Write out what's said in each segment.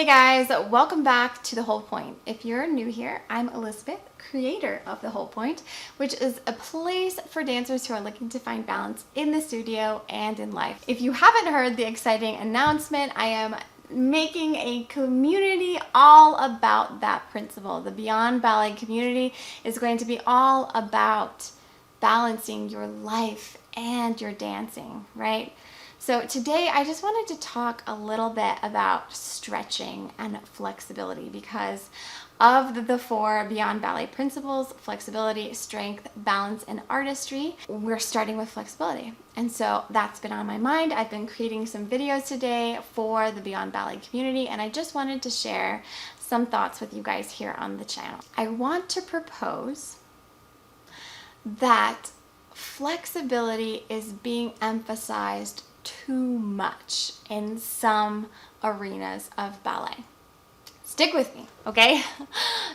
Hey guys, welcome back to The Whole Point. If you're new here, I'm Elizabeth, creator of The Whole Point, which is a place for dancers who are looking to find balance in the studio and in life. If you haven't heard the exciting announcement, I am making a community all about that principle. The Beyond Ballet community is going to be all about balancing your life and your dancing, right? So today I just wanted to talk a little bit about stretching and flexibility because of the four Beyond Ballet principles: flexibility, strength, balance, and artistry. We're starting with flexibility. And so that's been on my mind. I've been creating some videos today for the Beyond Ballet community, and I just wanted to share some thoughts with you guys here on the channel. I want to propose that flexibility is being emphasized too much in some arenas of ballet. Stick with me, okay?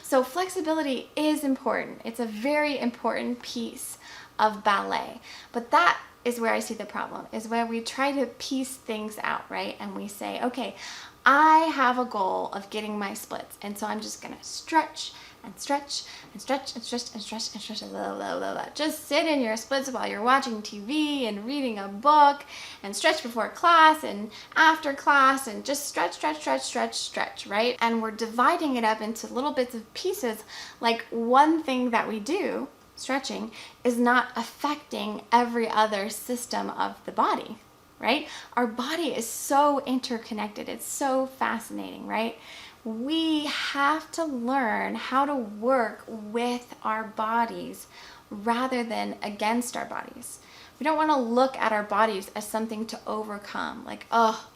So flexibility is important. It's a very important piece of ballet. But that is where I see the problem, is where we try to piece things out, right? And we say, okay, I have a goal of getting my splits, and so I'm just gonna stretch and stretch and stretch and stretch and stretch and stretch, blah, blah, blah, blah. Just sit in your splits while you're watching TV and reading a book, and stretch before class and after class, and just stretch, stretch, stretch, stretch, stretch, right? And we're dividing it up into little bits of pieces. Like, one thing that we do, stretching, is not affecting every other system of the body, right? Our body is so interconnected. It's so fascinating, right? We have to learn how to work with our bodies rather than against our bodies. We don't want to look at our bodies as something to overcome. Like, oh,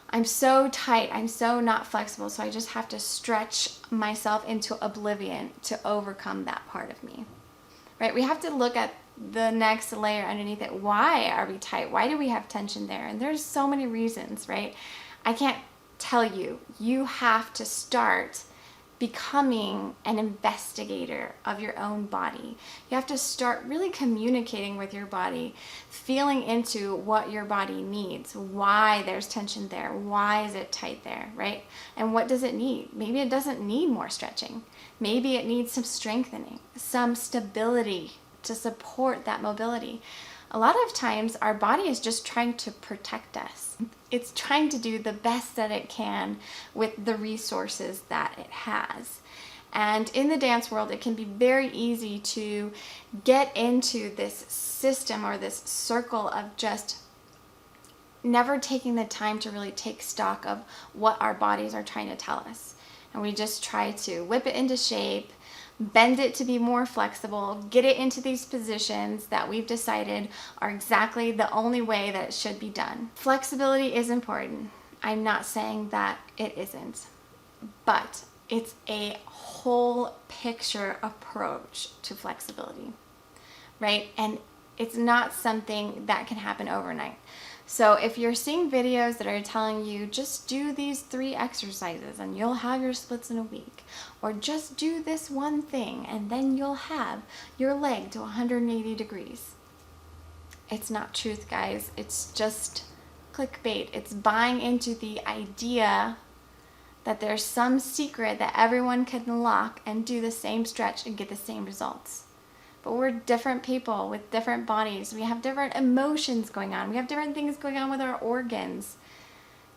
I'm so tight, I'm so not flexible, so I just have to stretch myself into oblivion to overcome that part of me, right? We have to look at the next layer underneath it. Why are we tight? Why do we have tension there? And there's so many reasons, right? I can't tell you. You have to start becoming an investigator of your own body. You have to start really communicating with your body, feeling into what your body needs, why there's tension there, why is it tight there, right? And what does it need? Maybe it doesn't need more stretching. Maybe it needs some strengthening, some stability to support that mobility. A lot of times our body is just trying to protect us. It's trying to do the best that it can with the resources that it has. And in the dance world, it can be very easy to get into this system or this circle of just never taking the time to really take stock of what our bodies are trying to tell us. And we just try to whip it into shape, bend it to be more flexible, get it into these positions that we've decided are exactly the only way that it should be done. Flexibility is important. I'm not saying that it isn't, but it's a whole picture approach to flexibility, right? And it's not something that can happen overnight. So if you're seeing videos that are telling you just do these 3 exercises and you'll have your splits in a week, or just do this one thing and then you'll have your leg to 180 degrees, it's not truth, guys. It's just clickbait. It's buying into the idea that there's some secret that everyone can unlock and do the same stretch and get the same results. But we're different people with different bodies. We have different emotions going on. We have different things going on with our organs.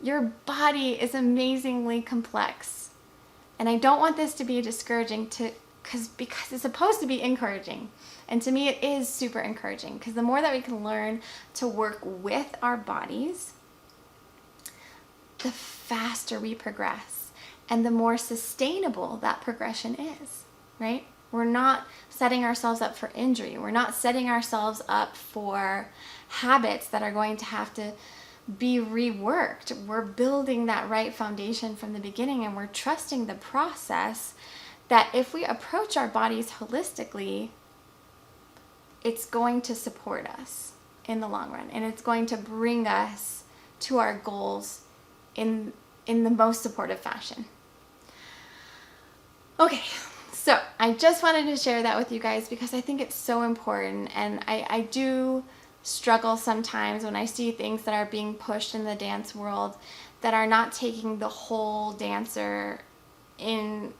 Your body is amazingly complex. And I don't want this to be discouraging because it's supposed to be encouraging. And to me, it is super encouraging because the more that we can learn to work with our bodies, the faster we progress and the more sustainable that progression is, right? We're not setting ourselves up for injury. We're not setting ourselves up for habits that are going to have to be reworked. We're building that right foundation from the beginning, and we're trusting the process that if we approach our bodies holistically, it's going to support us in the long run, and it's going to bring us to our goals in the most supportive fashion. Okay. So I just wanted to share that with you guys because I think it's so important, and I do struggle sometimes when I see things that are being pushed in the dance world that are not taking the whole dancer in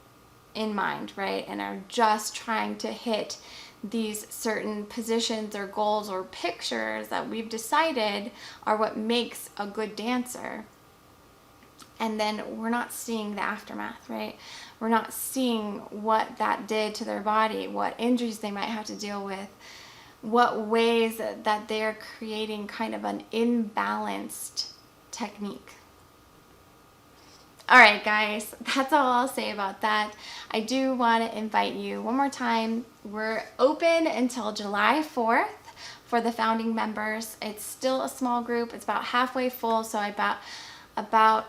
mind, right? And are just trying to hit these certain positions or goals or pictures that we've decided are what makes a good dancer. And then we're not seeing the aftermath, right? We're not seeing what that did to their body, what injuries they might have to deal with, what ways that they're creating kind of an imbalanced technique. All right, guys, that's all I'll say about that. I do want to invite you one more time. We're open until July 4th for the founding members. It's still a small group. It's about halfway full, so about 7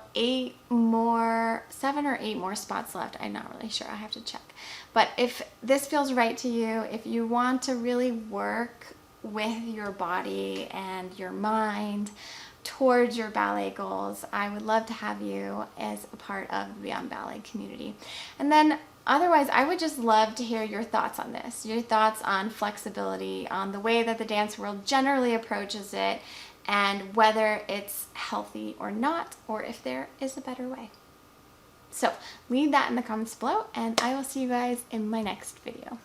or 8 more spots left. I'm not really sure. I have to check. But if this feels right to you, if you want to really work with your body and your mind towards your ballet goals, I would love to have you as a part of the Beyond Ballet community. And then otherwise, I would just love to hear your thoughts on this, your thoughts on flexibility, on the way that the dance world generally approaches it, and whether it's healthy or not, or if there is a better way. So leave that in the comments below, and I will see you guys in my next video.